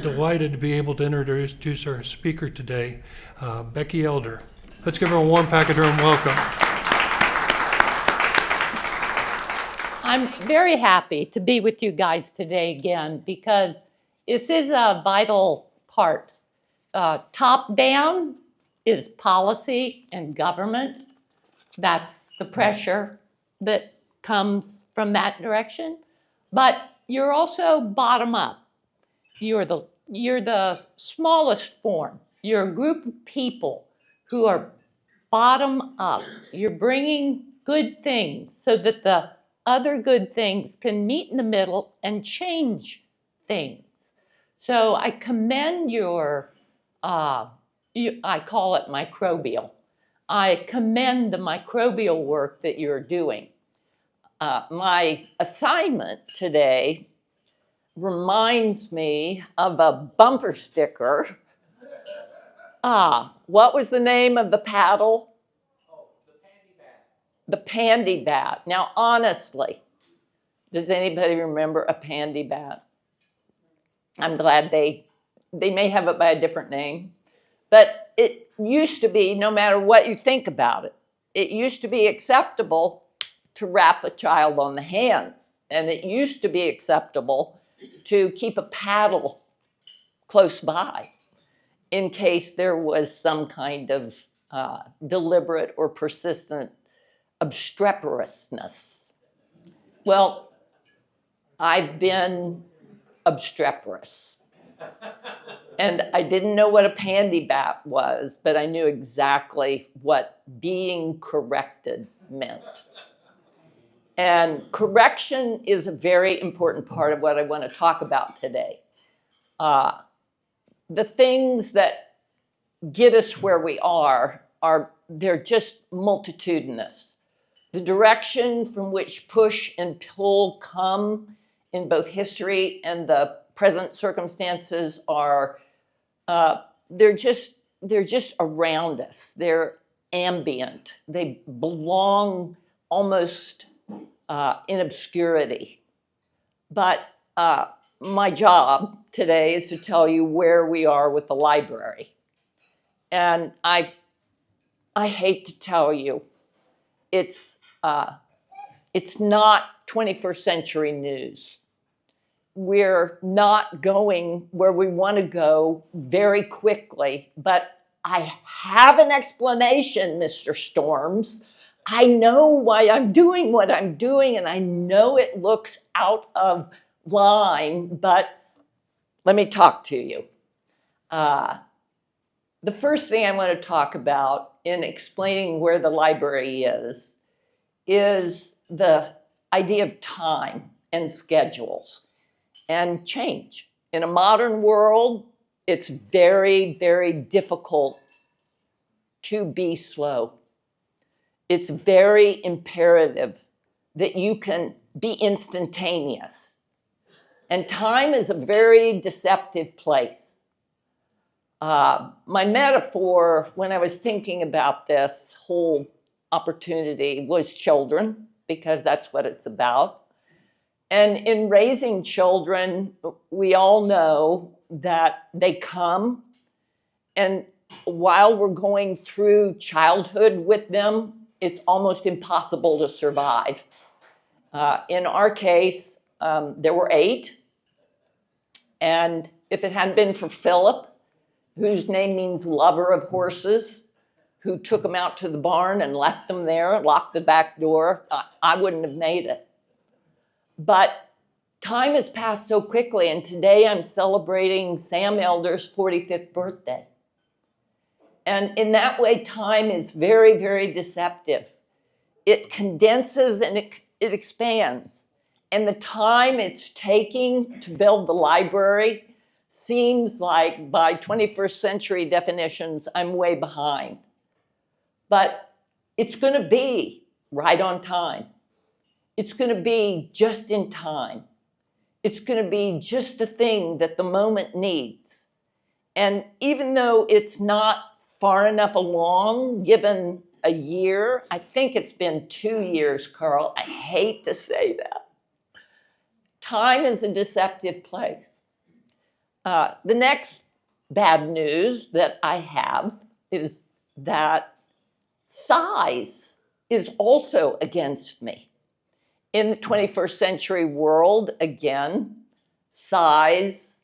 Delighted to be able to introduce our speaker today, Becky Elder. Let's give her a warm Pachyderm welcome. I'm very happy to be with you guys today again because this is a vital part. Top down is policy and government. That's the pressure that comes from that direction. But you're also bottom up. You're the smallest form. You're a group of people who are bottom up. You're bringing good things so that the other good things can meet in the middle and change things. So I commend your, I call it microbial. I commend the microbial work that you're doing. My assignment today reminds me of a bumper sticker. What was the name of the paddle? Oh, the Pandy Bat. The Pandy Bat. Now, honestly, does anybody remember a Pandy Bat? I'm glad they may have it by a different name. But it used to be, no matter what you think about it, it used to be acceptable to wrap a child on the hands. And it used to be acceptable to keep a paddle close by in case there was some kind of deliberate or persistent obstreperousness. Well, I've been obstreperous. And I didn't know what a pandy bat was, but I knew exactly what being corrected meant. And correction is a very important part of what I want to talk about today. The things that get us where we are, they're just multitudinous. The direction from which push and pull come in both history and the present circumstances are, they're just around us. They're ambient. They belong almost in obscurity. But my job today is to tell you where we are with the library. And I hate to tell you, it's not 21st century news. We're not going where we want to go very quickly, but I have an explanation, Mr. Storms. I know why I'm doing what I'm doing, and I know it looks out of line, but let me talk to you. The first thing I want to talk about in explaining where the library is the idea of time and schedules and change. In a modern world, it's very, very difficult to be slow. It's very imperative that you can be instantaneous. And time is a very deceptive place. My metaphor when I was thinking about this whole opportunity was children, because that's what it's about. And in raising children, we all know that they come, and while we're going through childhood with them, it's almost impossible to survive. In our case, there were 8. And if it hadn't been for Philip, whose name means lover of horses, who took them out to the barn and left them there, locked the back door, I wouldn't have made it. But time has passed so quickly, and today I'm celebrating Sam Elder's 45th birthday. And in that way, time is very, very deceptive. It condenses and it expands. And the time it's taking to build the library seems like, by 21st century definitions, I'm way behind. But it's going to be right on time. It's going to be just in time. It's going to be just the thing that the moment needs. And even though it's not far enough along, given a year, I think it's been 2 years, Carl. I hate to say that. Time is a deceptive place. The next bad news that I have is that size is also against me. In the 21st century world, again, size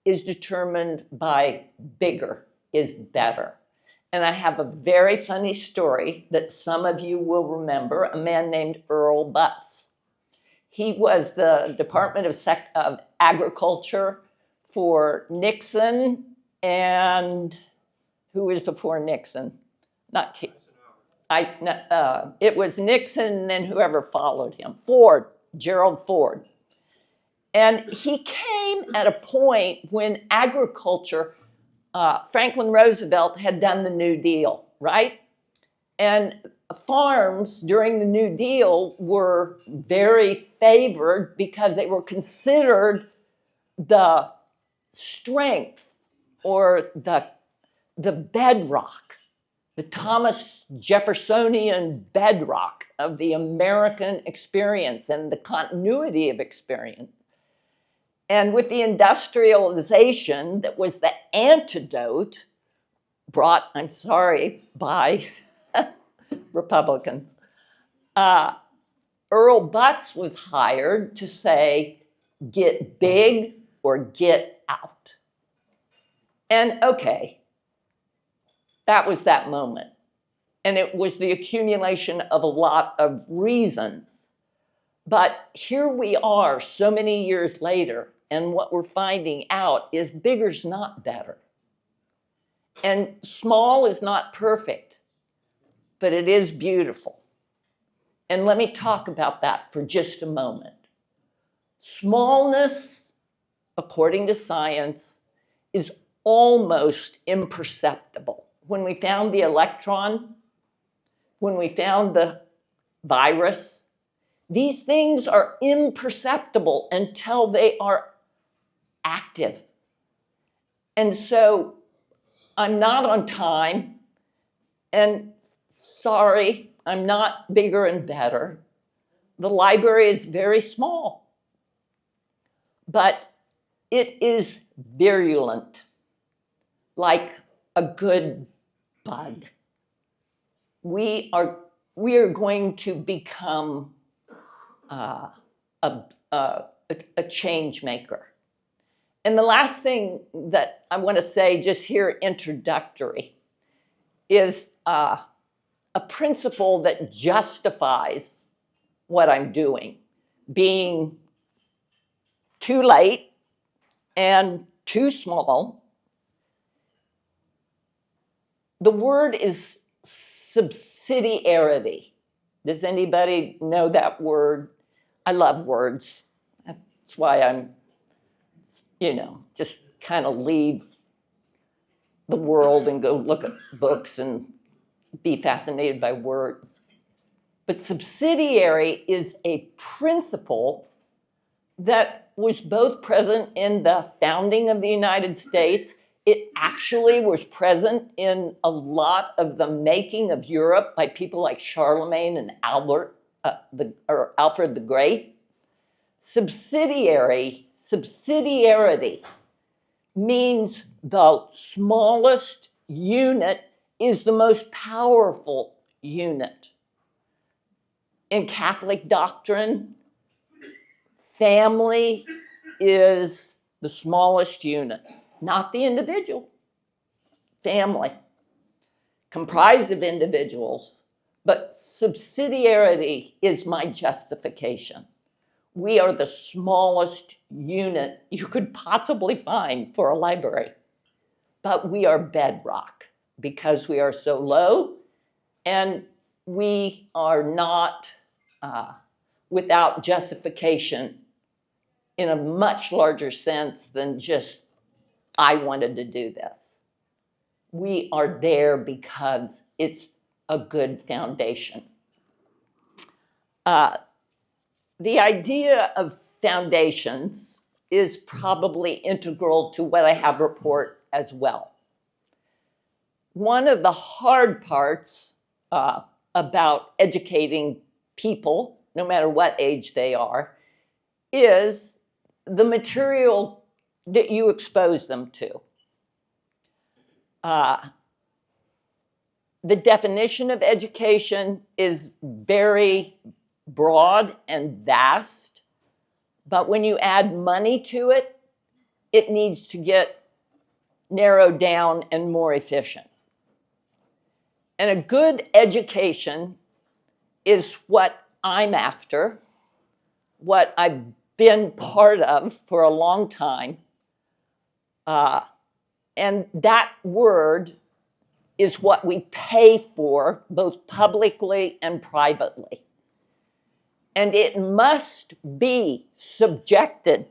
is determined by bigger is better. And I have a very funny story that some of you will remember, a man named Earl Butz. He was the Department of Agriculture for Nixon, and who was before Nixon? It was Nixon and then whoever followed him. Ford, Gerald Ford. And he came at a point when agriculture, Franklin Roosevelt had done the New Deal, right? And farms during the New Deal were very favored because they were considered the strength or the bedrock, the Thomas Jeffersonian bedrock of the American experience and the continuity of experience. And with the industrialization that was the antidote brought, I'm sorry, by Republicans, Earl Butz was hired to say, get big or get out. And okay, that was that moment. And it was the accumulation of a lot of reasons. But here we are so many years later, and what we're finding out is bigger's not better. And small is not perfect, but it is beautiful. And let me talk about that for just a moment. Smallness, according to science, is almost imperceptible. When we found the electron, when we found the virus, these things are imperceptible until they are active. And so I'm not on time, and sorry, I'm not bigger and better. The library is very small, but it is virulent, like a good bug. We are going to become a change maker. And the last thing that I want to say just here introductory is a principle that justifies what I'm doing, being too late and too small. The word is subsidiarity. Does anybody know that word? I love words. That's why I'm, just kind of leave the world and go look at books and be fascinated by words. But subsidiary is a principle that was both present in the founding of the United States. It actually was present in a lot of the making of Europe by people like Charlemagne and Alfred the Great. Subsidiarity means the smallest unit is the most powerful unit. In Catholic doctrine, family is the smallest unit, not the individual. Family, comprised of individuals, but subsidiarity is my justification. We are the smallest unit you could possibly find for a library, but we are bedrock because we are so low, and we are not without justification in a much larger sense than just, I wanted to do this. We are there because it's a good foundation. The idea of foundations is probably integral to what I have report as well. One of the hard parts about educating people, no matter what age they are, is the material that you expose them to. The definition of education is very broad and vast, but when you add money to it, it needs to get narrowed down and more efficient. And a good education is what I'm after, what I've been part of for a long time. And that word is what we pay for, both publicly and privately. And it must be subjected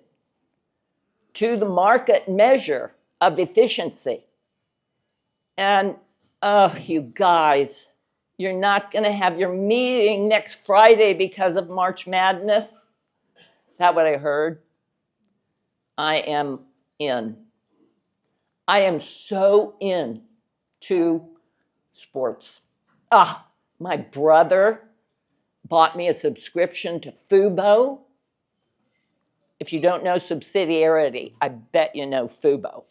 to the market measure of efficiency. And, oh, you guys, you're not going to have your meeting next Friday because of March Madness? Is that what I heard? I am in. I am so in to sports. My brother bought me a subscription to Fubo. If you don't know subsidiarity, I bet you know Fubo.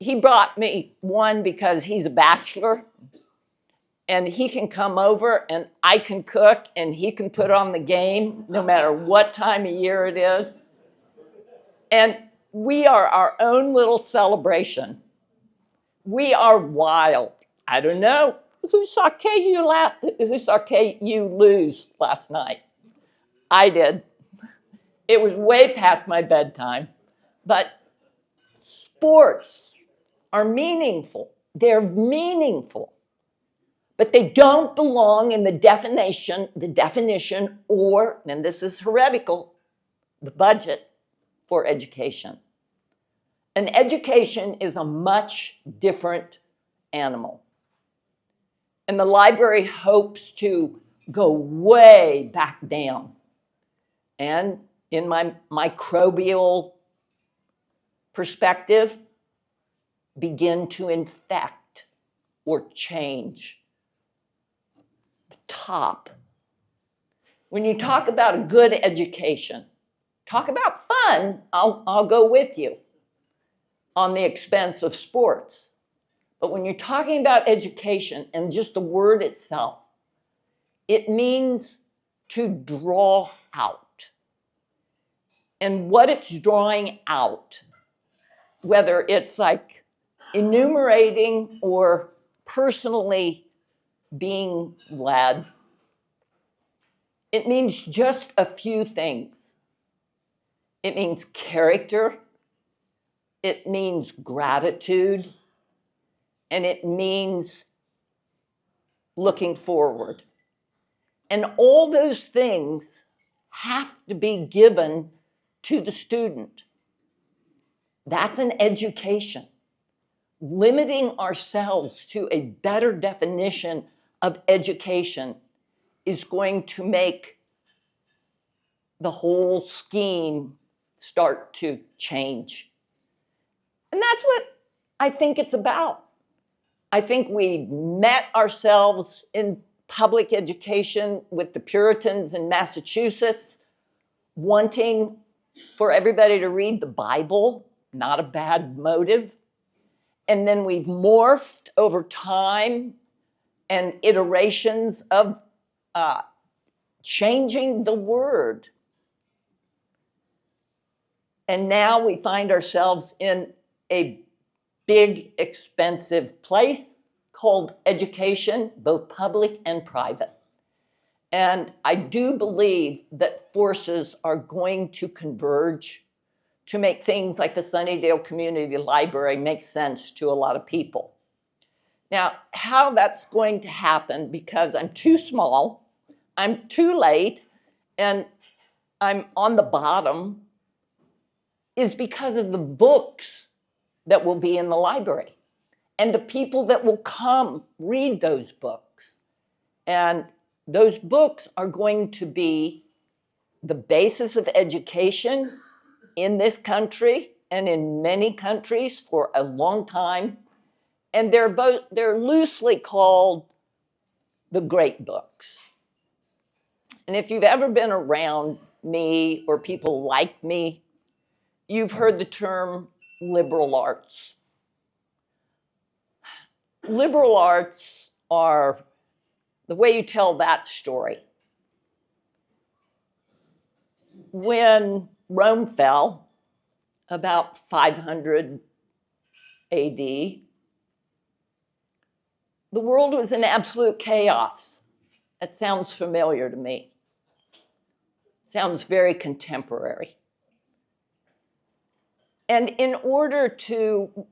He brought me one because he's a bachelor and he can come over and I can cook and he can put on the game no matter what time of year it is. And we are our own little celebration. We are wild. I don't know who saw KU lose last night. I did. It was way past my bedtime. But sports are meaningful. They're meaningful. But they don't belong in the definition, or, and this is heretical, the budget for education. An education is a much different animal. And the library hopes to go way back down. And in my microbial perspective, begin to infect or change the top. When you talk about a good education, talk about fun, I'll go with you on the expense of sports. But when you're talking about education and just the word itself, it means to draw out. And what it's drawing out, whether it's like enumerating or personally being led, it means just a few things. It means character, it means gratitude, and it means looking forward. And all those things have to be given to the student. That's an education. Limiting ourselves to a better definition of education is going to make the whole scheme start to change. And that's what I think it's about. I think we met ourselves in public education with the Puritans in Massachusetts, wanting for everybody to read the Bible, not a bad motive. And then we've morphed over time and iterations of changing the word. And now we find ourselves in a big, expensive place called education, both public and private. And I do believe that forces are going to converge to make things like the Sunnydale Community Library make sense to a lot of people. Now, how that's going to happen, because I'm too small, I'm too late, and I'm on the bottom, is because of the books that will be in the library and the people that will come read those books. And those books are going to be the basis of education in this country and in many countries for a long time. And they're loosely called the great books. And if you've ever been around me or people like me, you've heard the term liberal arts. Liberal arts are the way you tell that story. When Rome fell, about 500 AD, the world was in absolute chaos. That sounds familiar to me. Sounds very contemporary. And in order to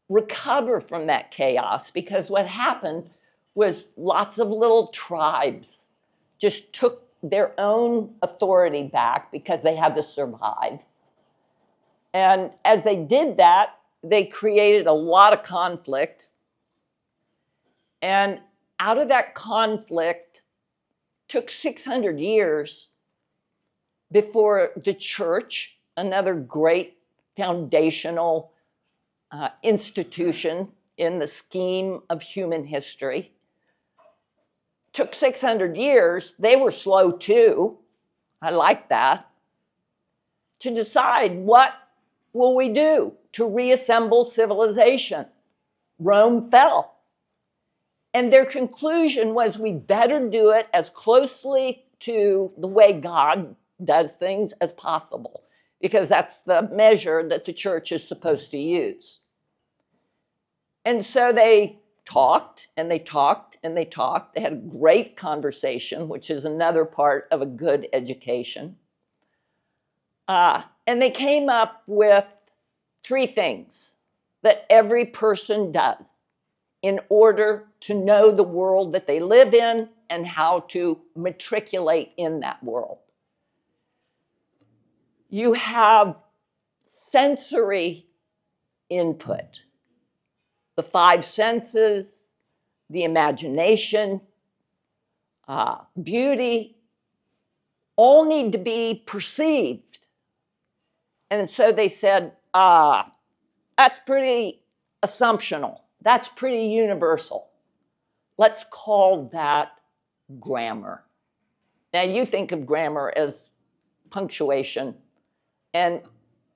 recover from that chaos, because what happened was lots of little tribes just took their own authority back because they had to survive. And as they did that, they created a lot of conflict. And out of that conflict, took 600 years before the church, another great foundational institution in the scheme of human history, took 600 years, they were slow too, I like that, to decide what will we do to reassemble civilization. Rome fell. And their conclusion was we better do it as closely to the way God does things as possible, because that's the measure that the church is supposed to use. And so they talked and they talked and they talked. They had a great conversation, which is another part of a good education. And they came up with 3 things that every person does in order to know the world that they live in and how to matriculate in that world. You have sensory input. The 5 senses, the imagination, beauty, all need to be perceived. And so they said, that's pretty assumptional. That's pretty universal. Let's call that grammar. Now you think of grammar as punctuation, and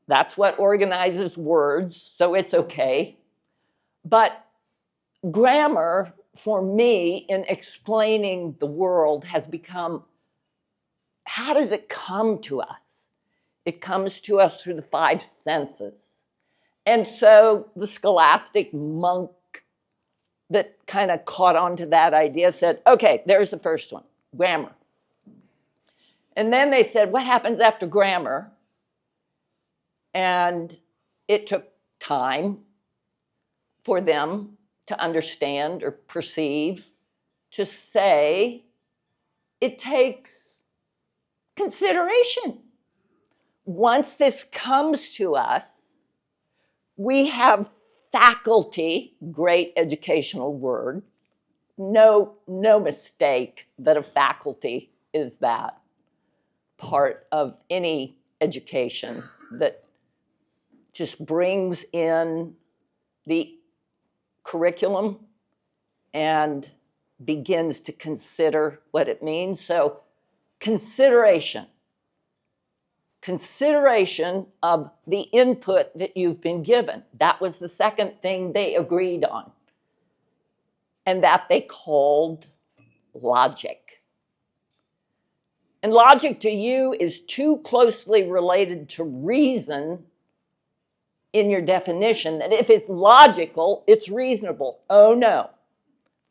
that's what organizes words, so it's okay. But grammar, for me, in explaining the world, has become, how does it come to us? It comes to us through the 5 senses. And so the scholastic monk that kind of caught on to that idea said, okay, there's the first one, grammar. And then they said, what happens after grammar? And it took time for them to understand or perceive, to say, it takes consideration. Once this comes to us, we have faculty, great educational word, no mistake that a faculty is that part of any education that just brings in the curriculum and begins to consider what it means. So consideration of the input that you've been given. That was the second thing they agreed on, and that they called logic. And logic to you is too closely related to reason in your definition that if it's logical, it's reasonable. Oh no.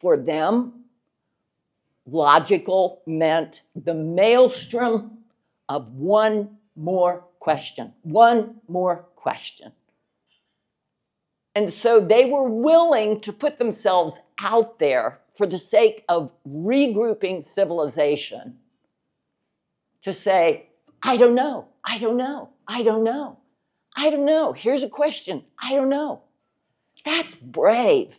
For them, logical meant the maelstrom of one more question. And so they were willing to put themselves out there for the sake of regrouping civilization to say, I don't know. Here's a question. I don't know. That's brave.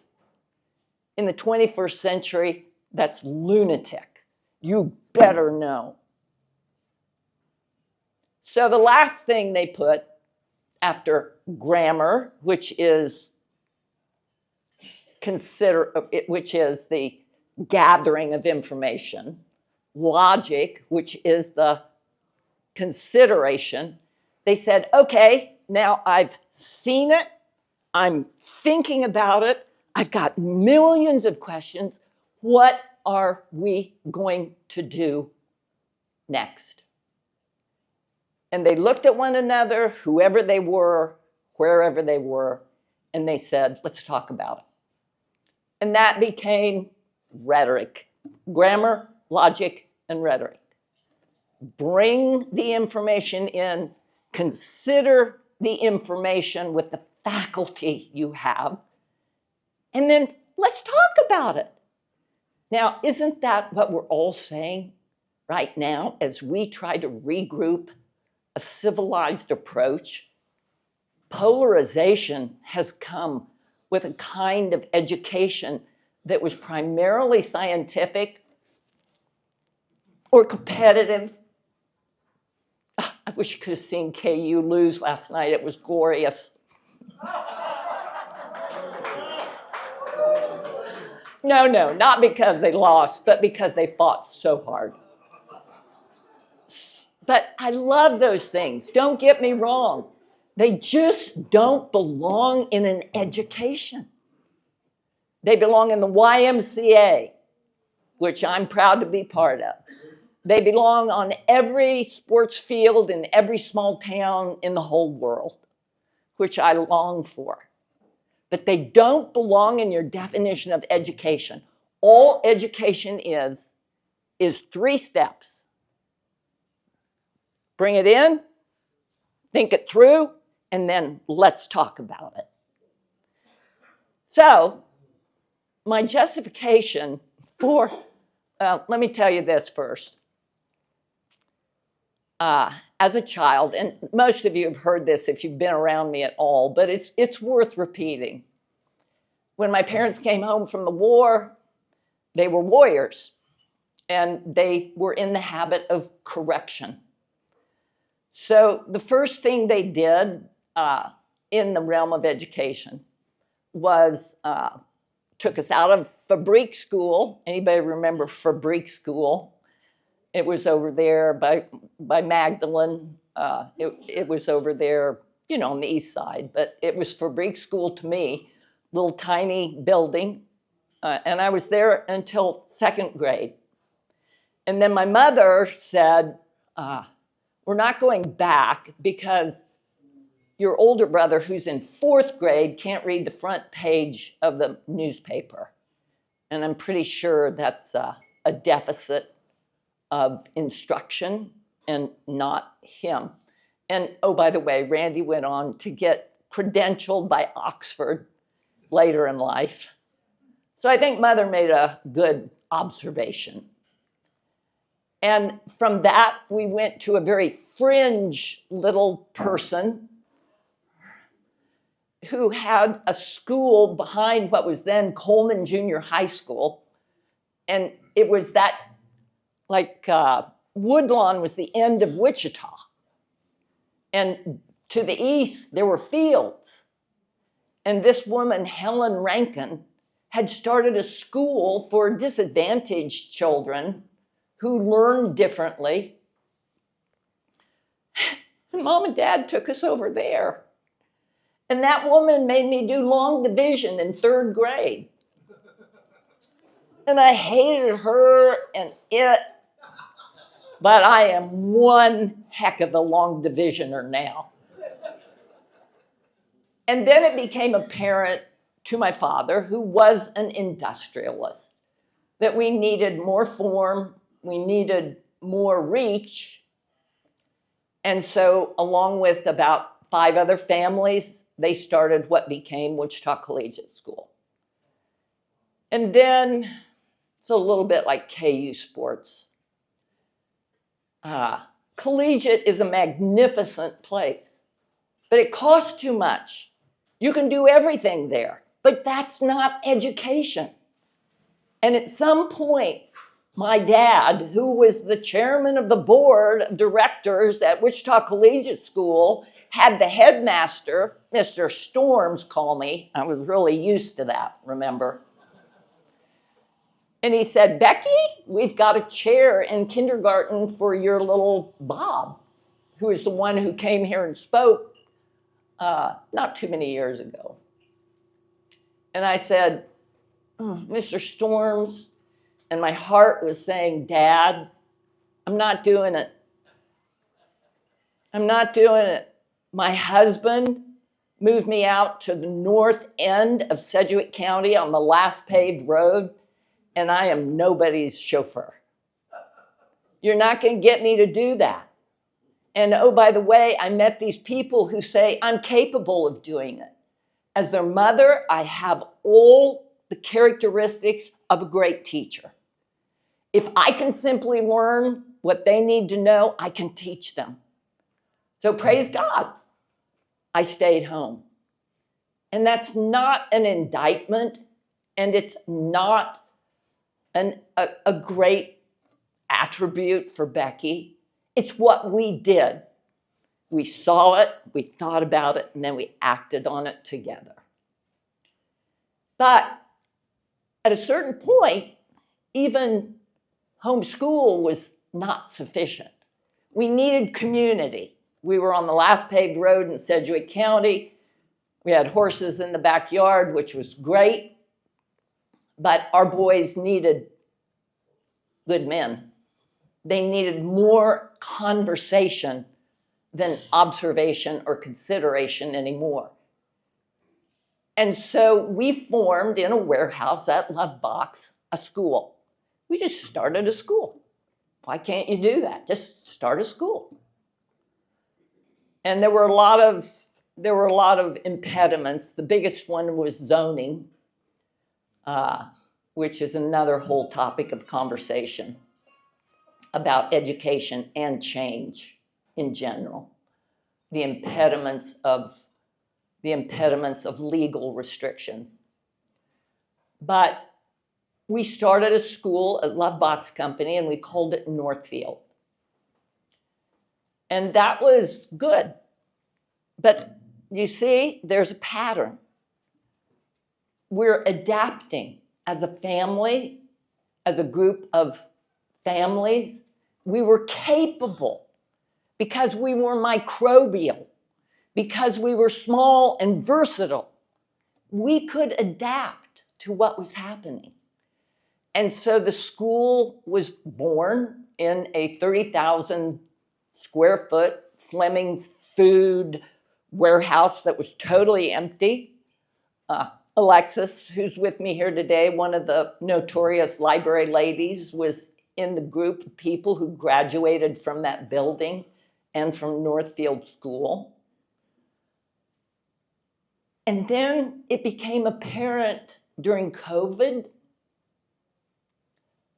In the 21st century, that's lunatic. You better know. So the last thing they put after grammar, which is the gathering of information, logic, which is the consideration, they said, okay, now I've seen it, I'm thinking about it, I've got millions of questions. What are we going to do next? And they looked at one another, whoever they were, wherever they were, and they said, let's talk about it. And that became rhetoric, grammar, logic, and rhetoric. Bring the information in, consider the information with the faculty you have, and then let's talk about it. Now, isn't that what we're all saying right now as we try to regroup a civilized approach? Polarization has come with a kind of education that was primarily scientific or competitive. I wish you could have seen KU lose last night. It was glorious. No, not because they lost, but because they fought so hard. But I love those things. Don't get me wrong. They just don't belong in an education. They belong in the YMCA, which I'm proud to be part of. They belong on every sports field in every small town in the whole world, which I long for. But they don't belong in your definition of education. All education is 3 steps. Bring it in, think it through, and then let's talk about it. So, my justification for, let me tell you this first. As a child, and most of you have heard this if you've been around me at all, but it's worth repeating. When my parents came home from the war, they were warriors, and they were in the habit of correction. So the first thing they did in the realm of education was took us out of Fabrique School. Anybody remember Fabrique School? It was over there by Magdalen. It was over there, on the east side. But it was Fabrique School to me, little tiny building. And I was there until 2nd grade. And then my mother said, we're not going back because your older brother, who's in 4th grade, can't read the front page of the newspaper. And I'm pretty sure that's a deficit of instruction and not him. And oh, by the way, Randy went on to get credentialed by Oxford later in life. So I think Mother made a good observation. And from that, we went to a very fringe little person who had a school behind what was then Coleman Junior High School. And it was that, Woodlawn was the end of Wichita. And to the east, there were fields. And this woman, Helen Rankin, had started a school for disadvantaged children who learned differently. And Mom and Dad took us over there. And that woman made me do long division in 3rd grade. And I hated her and it, but I am one heck of a long divisioner now. And then it became apparent to my father, who was an industrialist, that we needed more form, we needed more reach. And so, along with about 5 other families, they started what became Wichita Collegiate School. And then, it's a little bit like KU sports. Collegiate is a magnificent place, but it costs too much. You can do everything there, but that's not education. And at some point, my dad, who was the chairman of the board of directors at Wichita Collegiate School, had the headmaster, Mr. Storms, call me. I was really used to that, remember? And he said, Becky, we've got a chair in kindergarten for your little Bob. who is the one who came here and spoke not too many years ago. And I said, Mr. Storms, and my heart was saying, Dad, I'm not doing it. I'm not doing it. My husband moved me out to the north end of Sedgwick County on the last paved road, and I am nobody's chauffeur. You're not going to get me to do that. And oh, by the way, I met these people who say I'm capable of doing it. As their mother, I have all the characteristics of a great teacher. If I can simply learn what they need to know, I can teach them. So praise God, I stayed home. And that's not an indictment, and it's not a great attribute for Becky. It's what we did. We saw it, we thought about it, and then we acted on it together. But at a certain point, even homeschool was not sufficient. We needed community. We were on the last paved road in Sedgwick County. We had horses in the backyard, which was great. But our boys needed good men. They needed more conversation than observation or consideration anymore. And so we formed in a warehouse at Love Box a school. We just started a school. Why can't you do that? Just start a school. And there were a lot of impediments. The biggest one was zoning, which is another whole topic of conversation about education and change in general. The impediments of legal restrictions. But we started a school at Love Box Company, and we called it Northfield. And that was good. But you see, there's a pattern. We're adapting as a family, as a group of families. We were capable because we were microbial, because we were small and versatile. We could adapt to what was happening. And so the school was born in a 30,000 square foot Fleming food warehouse that was totally empty. Alexis, who's with me here today, one of the notorious library ladies, was in the group of people who graduated from that building and from Northfield School. And then it became apparent during COVID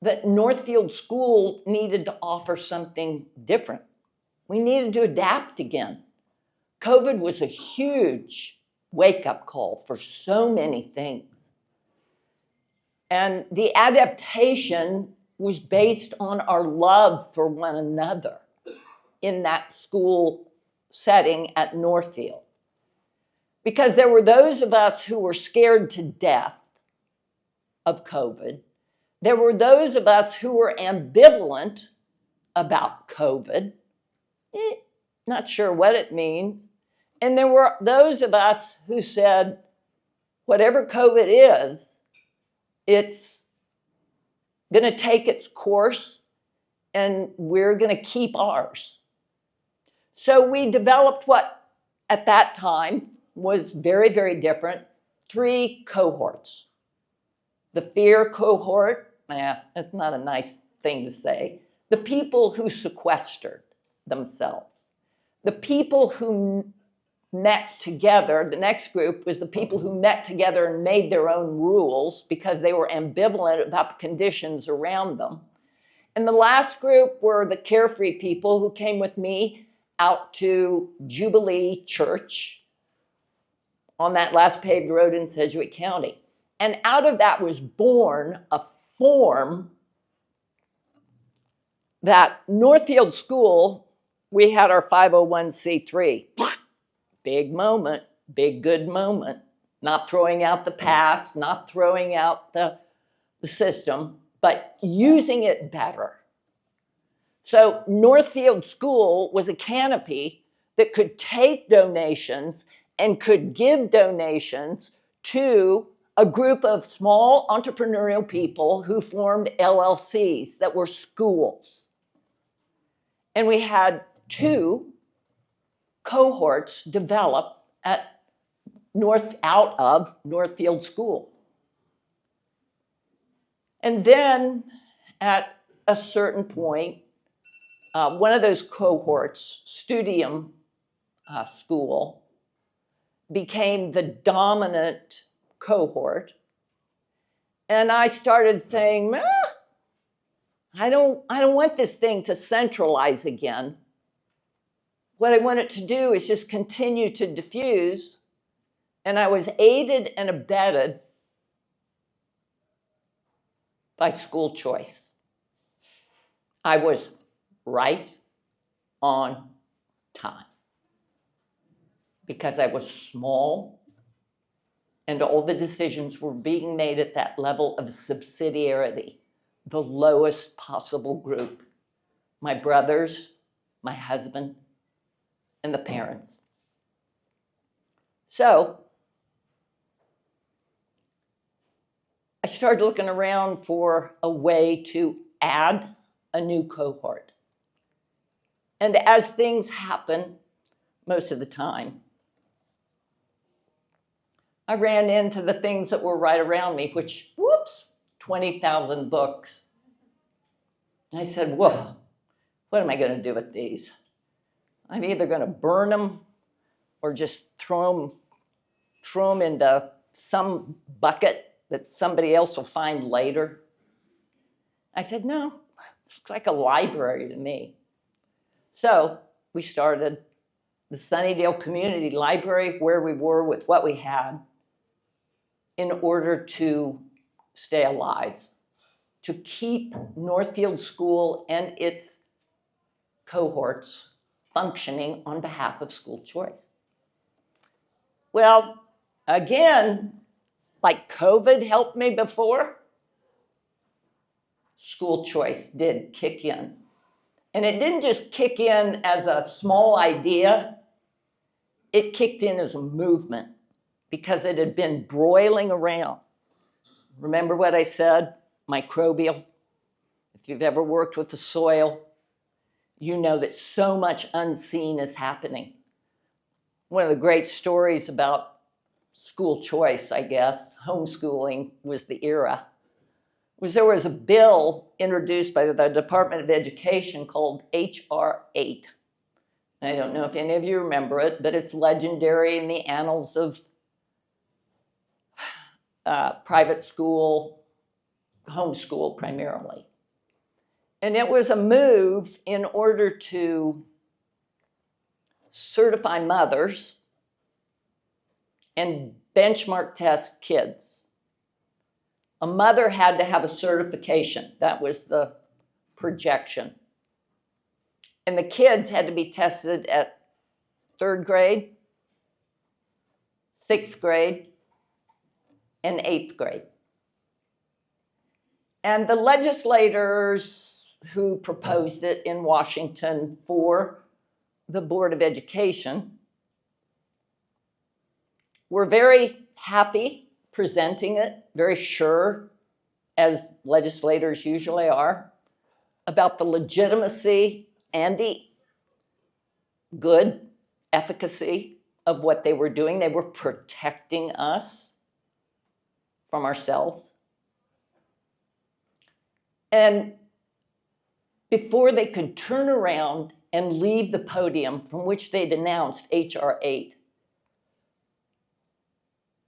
that Northfield School needed to offer something different. We needed to adapt again. COVID was a huge wake-up call for so many things. And the adaptation was based on our love for one another in that school setting at Northfield. Because there were those of us who were scared to death of COVID. There were those of us who were ambivalent about COVID, not sure what it means. And there were those of us who said, whatever COVID is, it's going to take its course and we're going to keep ours. So we developed what at that time was very, very different, 3 cohorts. The fear cohort, that's not a nice thing to say. The people who sequestered themselves. The people who met together, the next group was the people who met together and made their own rules because they were ambivalent about the conditions around them. And the last group were the carefree people who came with me out to Jubilee Church on that last paved road in Sedgwick County. And out of that was born a form that Northfield School, we had our 501c3. Big moment, big good moment. Not throwing out the past, not throwing out the system, but using it better. So Northfield School was a canopy that could take donations and could give donations to a group of small entrepreneurial people who formed LLCs that were schools. And we had 2 cohorts develop out of Northfield School. And then at a certain point, one of those cohorts, Studium School, became the dominant cohort. And I started saying, I don't want this thing to centralize again. What I want it to do is just continue to diffuse. And I was aided and abetted by school choice. I was right on time because I was small and all the decisions were being made at that level of subsidiarity, the lowest possible group. My brothers, my husband, and the parents. So I started looking around for a way to add a new cohort. And as things happen, most of the time, I ran into the things that were right around me, which, 20,000 books. And I said, whoa, what am I going to do with these? I'm either going to burn them or just throw them into some bucket that somebody else will find later. I said, no, it looks like a library to me. So we started the Sunnydale Community Library where we were with what we had in order to stay alive, to keep Northfield School and its cohorts functioning on behalf of school choice. Well, again, like COVID helped me before, school choice did kick in. And it didn't just kick in as a small idea, it kicked in as a movement because it had been broiling around. Remember what I said? Microbial. If you've ever worked with the soil, you know that so much unseen is happening. One of the great stories about school choice, I guess, homeschooling was the era, was there was a bill introduced by the Department of Education called H.R. 8. I don't know if any of you remember it, but it's legendary in the annals of private school, homeschool primarily. And it was a move in order to certify mothers and benchmark test kids. A mother had to have a certification. That was the projection. And the kids had to be tested at 3rd grade, 6th grade, and 8th grade. And the legislators who proposed it in Washington for the Board of Education were very happy presenting it, very sure, as legislators usually are, about the legitimacy and the good efficacy of what they were doing. They were protecting us from ourselves. And before they could turn around and leave the podium from which they'd announced H.R. 8,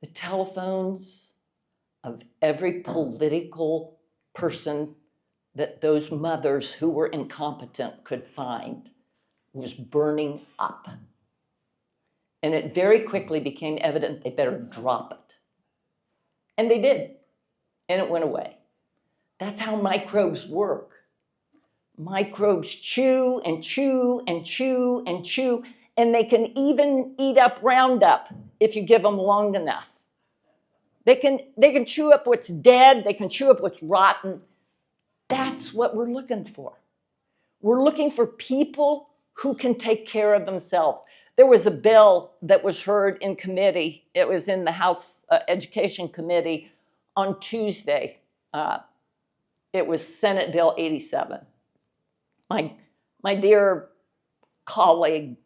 the telephones of every political person that those mothers who were incompetent could find was burning up. And it very quickly became evident they better drop it. And they did, and it went away. That's how microbes work. Microbes chew and chew and chew and chew, and they can even eat up Roundup if you give them long enough. They can chew up what's dead, they can chew up what's rotten. That's what we're looking for. We're looking for people who can take care of themselves. There was a bill that was heard in committee. It was in the House Education Committee on Tuesday. It was Senate Bill 87. My dear colleague,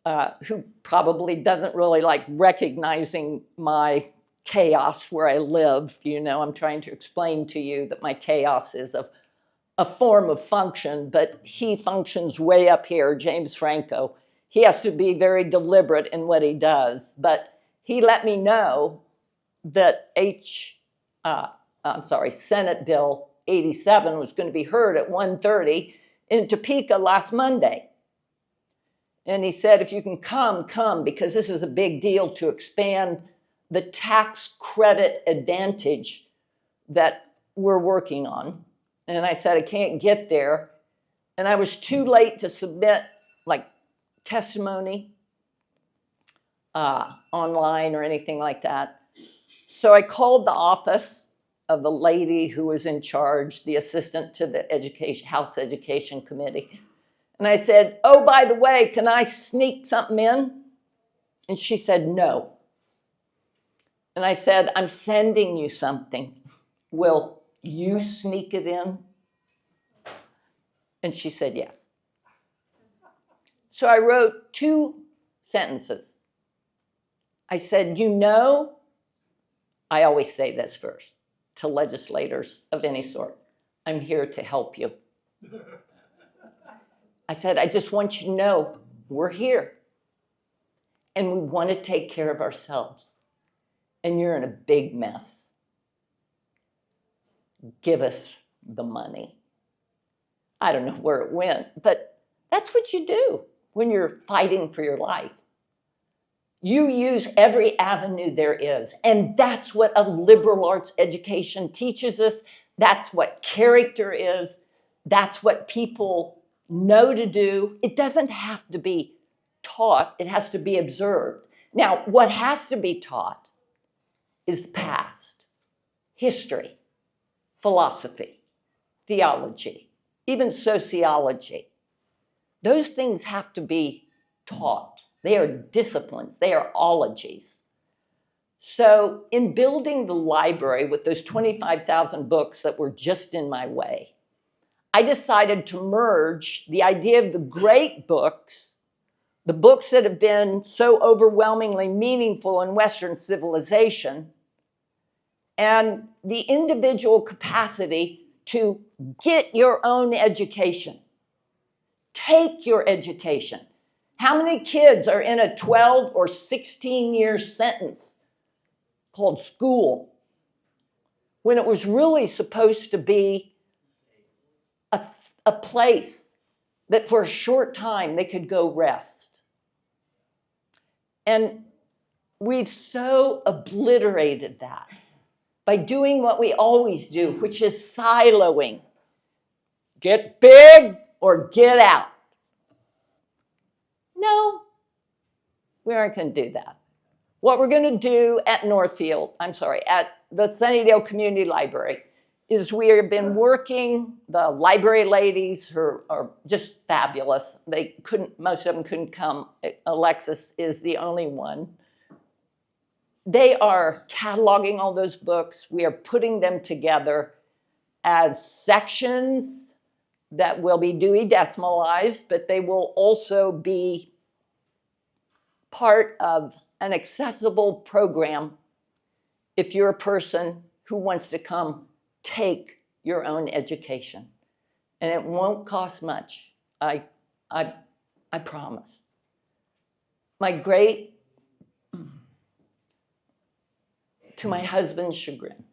who probably doesn't really like recognizing my chaos where I live, you know, I'm trying to explain to you that my chaos is a form of function, but he functions way up here, James Franco. He has to be very deliberate in what he does, but he let me know that Senate Bill 87 was going to be heard at 1:30 in Topeka last Monday. And he said, if you can come, because this is a big deal to expand the tax credit advantage that we're working on. And I said, I can't get there. And I was too late to submit like testimony online or anything like that. So I called the office of the lady who was in charge, the assistant to the House Education Committee. And I said, oh, by the way, can I sneak something in? And she said, no. And I said, I'm sending you something. Will you sneak it in? And she said, yes. So I wrote 2 sentences. I said, you know, I always say this first to legislators of any sort. I'm here to help you. I said, I just want you to know we're here and we want to take care of ourselves. And you're in a big mess. Give us the money. I don't know where it went, but that's what you do when you're fighting for your life. You use every avenue there is. And that's what a liberal arts education teaches us. That's what character is. That's what people know to do. It doesn't have to be taught. It has to be observed. Now, what has to be taught is the past, history, philosophy, theology, even sociology. Those things have to be taught. They are disciplines. They are ologies. So in building the library with those 25,000 books that were just in my way, I decided to merge the idea of the great books, the books that have been so overwhelmingly meaningful in Western civilization, and the individual capacity to get your own education. Take your education. How many kids are in a 12 or 16-year sentence called school when it was really supposed to be a place that for a short time they could go rest? And we've so obliterated that by doing what we always do, which is siloing. Get big or get out. No, we aren't going to do that. What we're going to do at at the Sunnydale Community Library is we have been working, the library ladies who are just fabulous. Most of them couldn't come. Alexis is the only one. They are cataloging all those books. We are putting them together as sections that will be Dewey Decimalized, but they will also be part of an accessible program if you're a person who wants to come take your own education. And it won't cost much, I promise. To my husband's chagrin,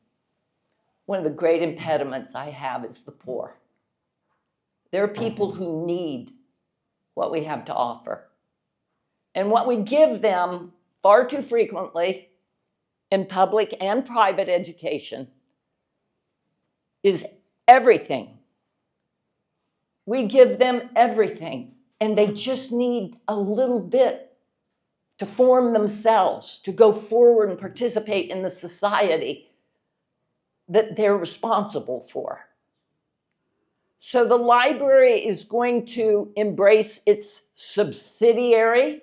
one of the great impediments I have is the poor. There are people who need what we have to offer. And what we give them far too frequently in public and private education is everything. We give them everything, and they just need a little bit to form themselves, to go forward and participate in the society that they're responsible for. So the library is going to embrace its subsidiarity,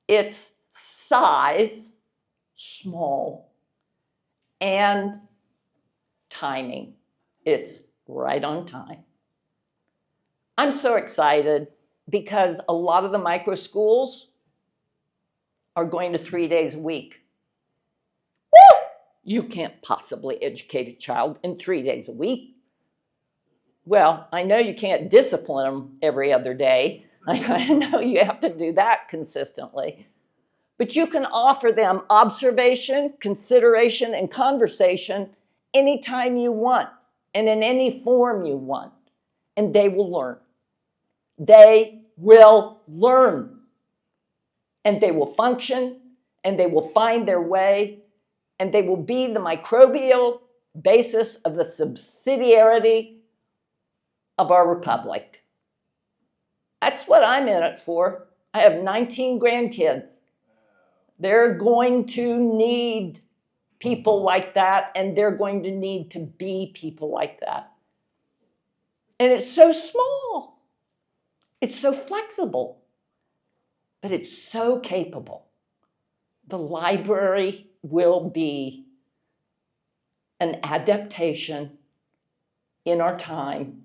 its size, small, and timing. It's right on time. I'm so excited because a lot of the micro schools are going to 3 days a week. Woo! You can't possibly educate a child in 3 days a week. Well, I know you can't discipline them every other day. I know you have to do that consistently. But you can offer them observation, consideration, and conversation anytime you want and in any form you want. And they will learn. They will learn. And they will function, and they will find their way, and they will be the microbial basis of the subsidiarity of our republic. That's what I'm in it for. I have 19 grandkids. They're going to need people like that, and they're going to need to be people like that. And it's so small. It's so flexible. But it's so capable. The library will be an adaptation in our time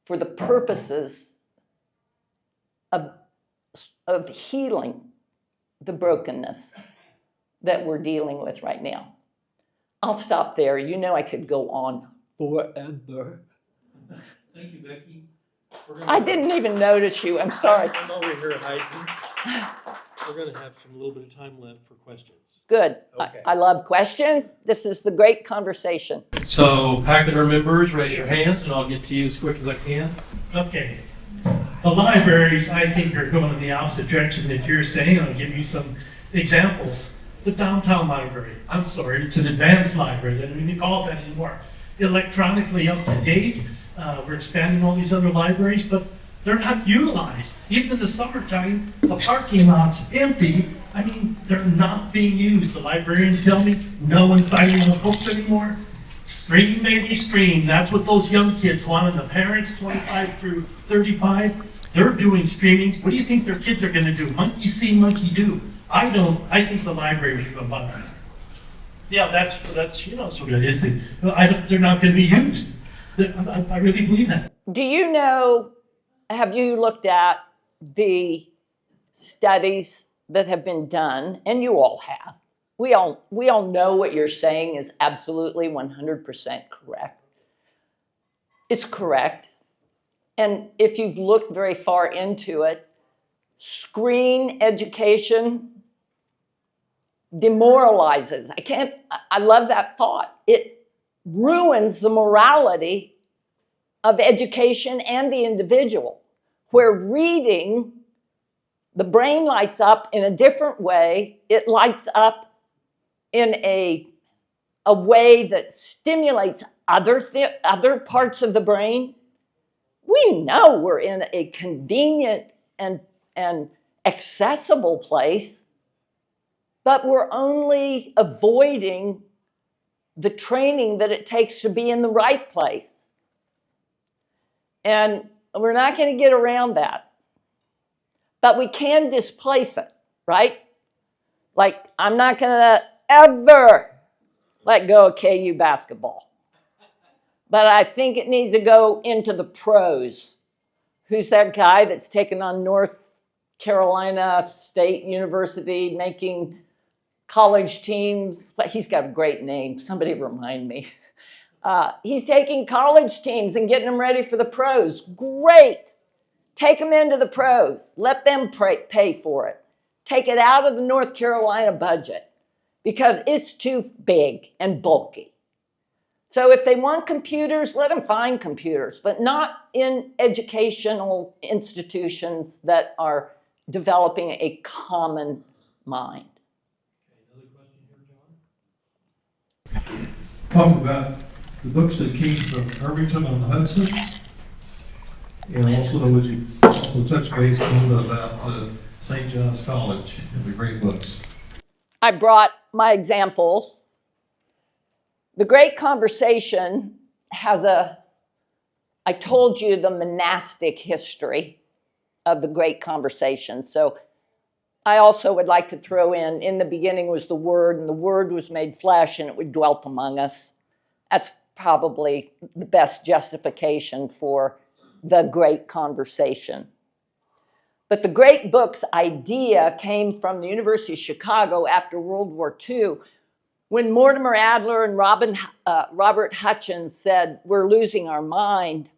for the purposes of healing the brokenness that we're dealing with right now. I'll stop there. You know I could go on forever. Thank you, Becky. I didn't even notice you. I'm sorry. I'm over here hiding. We're going to have a little bit of time left for questions. Good. Okay. I love questions. This is the great conversation. So, Pachyderm members, raise your hands, and I'll get to you as quick as I can. Okay. The libraries, I think, are going in the opposite direction that you're saying. I'll give you some examples. The downtown library, I'm sorry, it's an advanced library. They don't even call it that anymore. Electronically up to date. We're expanding all these other libraries, but they're not utilized. Even in the summertime, the parking lot's empty. I mean, they're not being used. The librarians tell me no one's signing the books anymore. Stream, baby, stream. That's what those young kids want. And the parents, 25 through 35, they're doing streaming. What do you think their kids are going to do? Monkey see, monkey do. I don't. I think the library should go bust. Yeah, that's you know, sort of is it. They're not going to be used. I really believe that. Do you know, have you looked at the studies that have been done, and you all have? We all know what you're saying is absolutely 100% correct. It's correct. And if you've looked very far into it, screen education demoralizes. I love that thought. It ruins the morality of education and the individual, where reading, the brain lights up in a different way. It lights up in a way that stimulates other parts of the brain. We know we're in a convenient and accessible place, but we're only avoiding the training that it takes to be in the right place. And we're not going to get around that. But we can displace it, right? Like, I'm not going to ever let go of KU basketball. But I think it needs to go into the pros. Who's that guy that's taken on North Carolina State University, making college teams? But he's got a great name. Somebody remind me. He's taking college teams and getting them ready for the pros. Great. Take them into the pros. Let them pay for it. Take it out of the North Carolina budget because it's too big and bulky. So if they want computers, let them find computers, but not in educational institutions that are developing a common mind. Another question here, John? Talk about the books that came from Irvington on the Hudson. And also, would you also touch base on about St. John's College and the great books? I brought my examples. The Great Conversation has I told you the monastic history of the Great Conversation. So I also would like to throw in the beginning was the Word, and the Word was made flesh, and it dwelt among us. That's probably the best justification for the Great Conversation. But the Great Books idea came from the University of Chicago after World War II, when Mortimer Adler and Robert Hutchins said, we're losing our mind.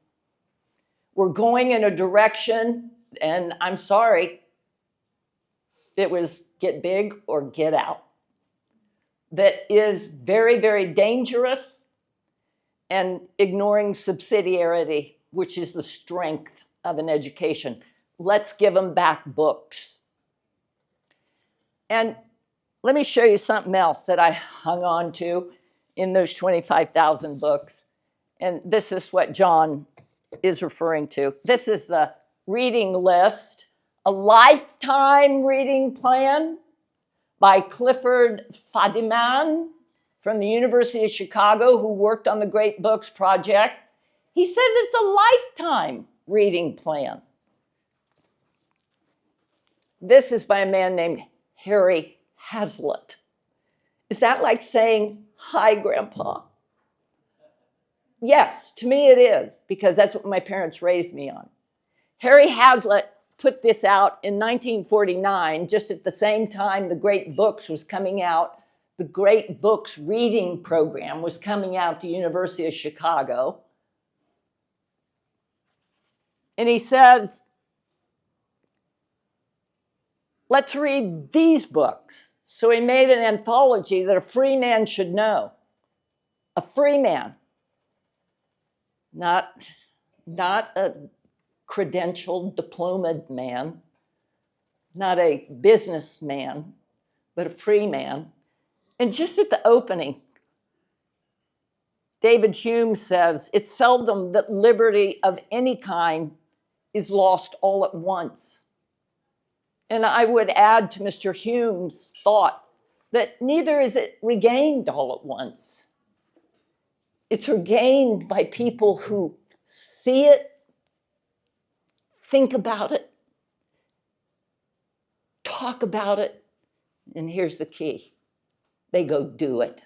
We're going in a direction, and I'm sorry, it was get big or get out, that is very, very dangerous and ignoring subsidiarity, which is the strength of an education. Let's give them back books. And let me show you something else that I hung on to in those 25,000 books. And this is what John is referring to. This is the reading list, a lifetime reading plan by Clifford Fadiman from the University of Chicago, who worked on the Great Books Project. He says it's a lifetime reading plan. This is by a man named Harry Hazlitt. Is that like saying, hi, Grandpa? Yes, to me it is, because that's what my parents raised me on. Harry Hazlitt put this out in 1949, just at the same time the Great Books was coming out. The Great Books reading program was coming out at the University of Chicago. And he says, let's read these books. So he made an anthology that a free man should know. A free man. Not a credentialed, diplomaed man. Not a businessman, but a free man. And just at the opening, David Hume says, it's seldom that liberty of any kind is lost all at once. And I would add to Mr. Hume's thought that neither is it regained all at once. It's regained by people who see it, think about it, talk about it, and here's the key. They go do it.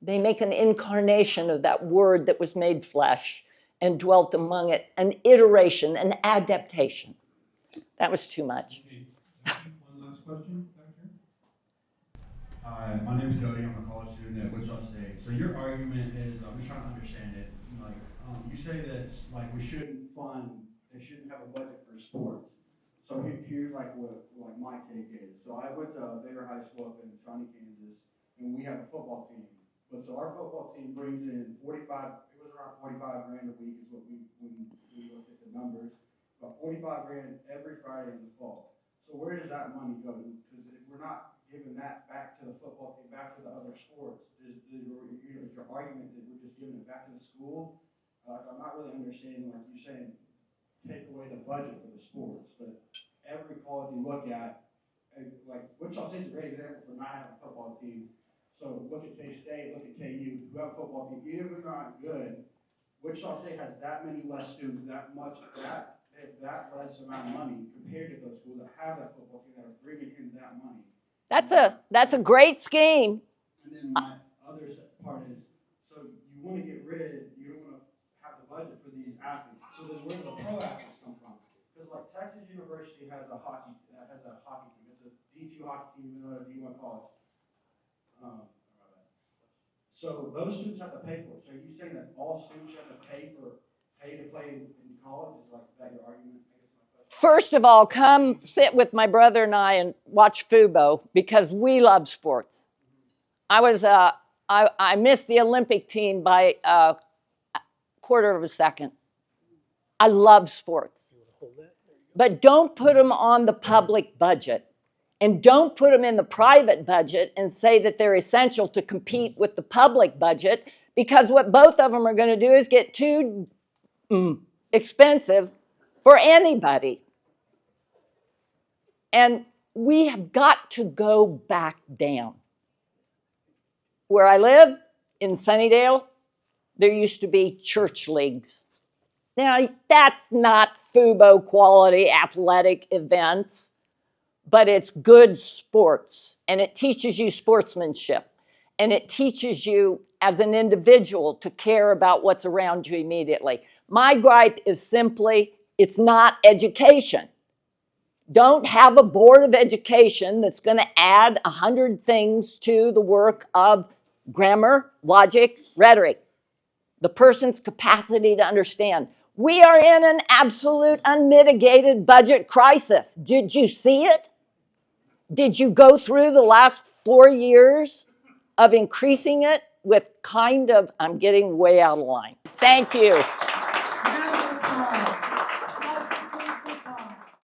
They make an incarnation of that word that was made flesh and dwelt among it, an iteration, an adaptation. That was too much. One last question, Doctor? Hi, my name is Cody. I'm a college student at Wichita State. So your argument is, I'm just trying to understand it. Like, you say that like we shouldn't fund, they shouldn't have a budget for sports. So here's like what like my take is. So I went to Baylor High School up in Shawnee, Kansas, and we have a football team. But so our football team brings in 45. It was around 45 grand a week is what we looked at the numbers. About 45 grand every Friday in the fall. So where does that money go? Because if we're not giving that back to the football team, back to the other sports, is your argument that we're just giving it back to the school? I'm not really understanding, like you're saying, take away the budget for the sports, but every college you look at, like Wichita State's a great example for not having a football team. So look at K-State, look at KU, who have a football team. Even if they're not good, Wichita State has that many less students, that less amount of money compared to those schools that have that football team that are bringing in that money. That's a great scheme. And then my other part is, so you want to get rid, you don't want to have the budget for these athletes. So then where do the pro athletes come from? Because like Texas University has a hockey team. It's a D2 hockey team, even though it's a D1 college. So those students have to pay for it. So are you saying that all students have to pay to play in college? Is like that your argument? First of all, come sit with my brother and I and watch Fubo because we love sports. I missed the Olympic team by a quarter of a second. I love sports. But don't put them on the public budget. And don't put them in the private budget and say that they're essential to compete with the public budget, because what both of them are going to do is get too expensive for anybody. And we have got to go back down. Where I live, in Sunnydale, there used to be church leagues. Now, that's not FUBO quality athletic events, but it's good sports, and it teaches you sportsmanship, and it teaches you as an individual to care about what's around you immediately. My gripe is simply, it's not education. Don't have a board of education that's going to add 100 things to the work of grammar, logic, rhetoric, the person's capacity to understand. We are in an absolute unmitigated budget crisis. Did you see it? Did you go through the last 4 years of increasing it with I'm getting way out of line. Thank you.